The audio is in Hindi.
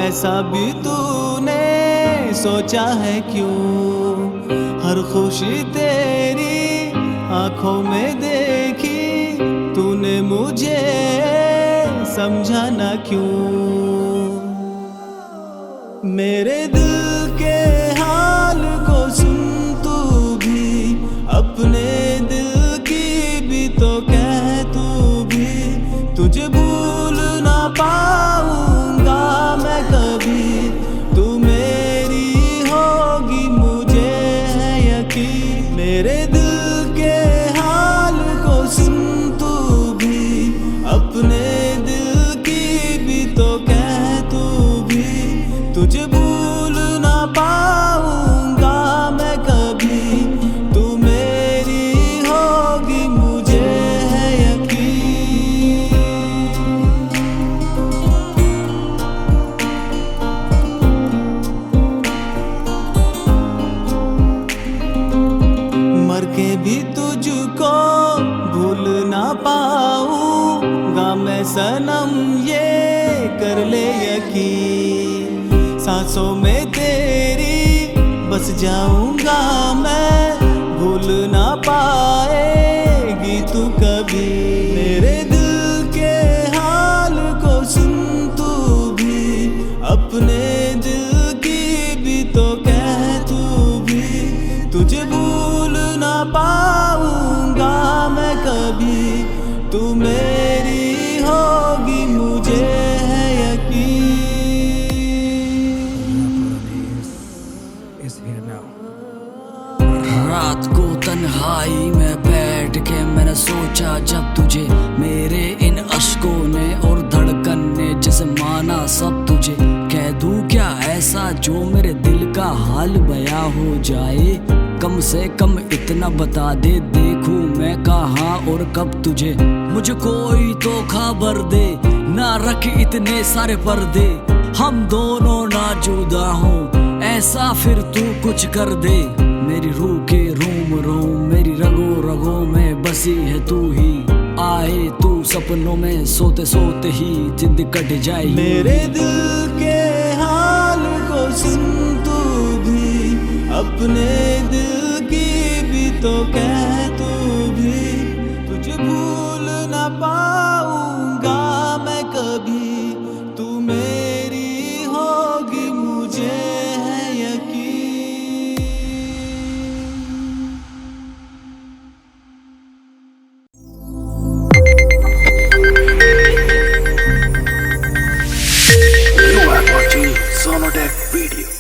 ऐसा भी तूने सोचा है क्यों? हर खुशी तेरी आंखों में देखी, तूने मुझे समझा ना क्यों? मेरे दिल के हाल को सुन तू भी, अपने दिल की भी तो कह तू भी। तुझे भूल ना पाऊंगा मैं कभी, तू मेरी होगी मुझे है यकीन। मेरे दिल के हाल को सुन तू भी, अपने दिल की भी तो कह तू भी। तुझे भूल ना पाऊंगा मैं कभी, तू मेरी होगी मुझे है यकीन। मर के भी तुझको भूल ना पाऊंगा मैं सनम, ये कर ले यकीन। सांसों में तेरी बस जाऊंगा मैं, भूल ना पाएगी तू कभी। मेरे दिल के हाल को सुन तू भी, अपने दिल की भी तो कह तू भी। तुझे भूल ना पाऊंगा मैं कभी, तू मेरी होगी मुझे है यकीन। रात को तन्हाई में बैठ के मैंने सोचा, जब तुझे मेरे इन अश्कों ने और धड़कन ने जैसे माना सब तुझे। कह दूं क्या ऐसा जो मेरे दिल का हाल बयां हो जाए? कम से कम इतना बता दे, देखूं मैं कहाँ और कब तुझे। मुझे कोई तो खबर दे, ना रख इतने सारे पर्दे। हम दोनों ना जुदा हो, ऐसा फिर तू कुछ कर दे। मेरी रूह के रोम रोम, मेरी रगों रगों में बसी है तू ही। आए तू सपनों में, सोते सोते ही जिंद कट जाए। मेरे दिल के हाल को सुन तू भी, अपने दिल की भी तो कह तू भी। तुझे भूल ना पाऊंगा मैं कभी, तू मेरी होगी मुझे है यकीन। You are watching Sonodec Video.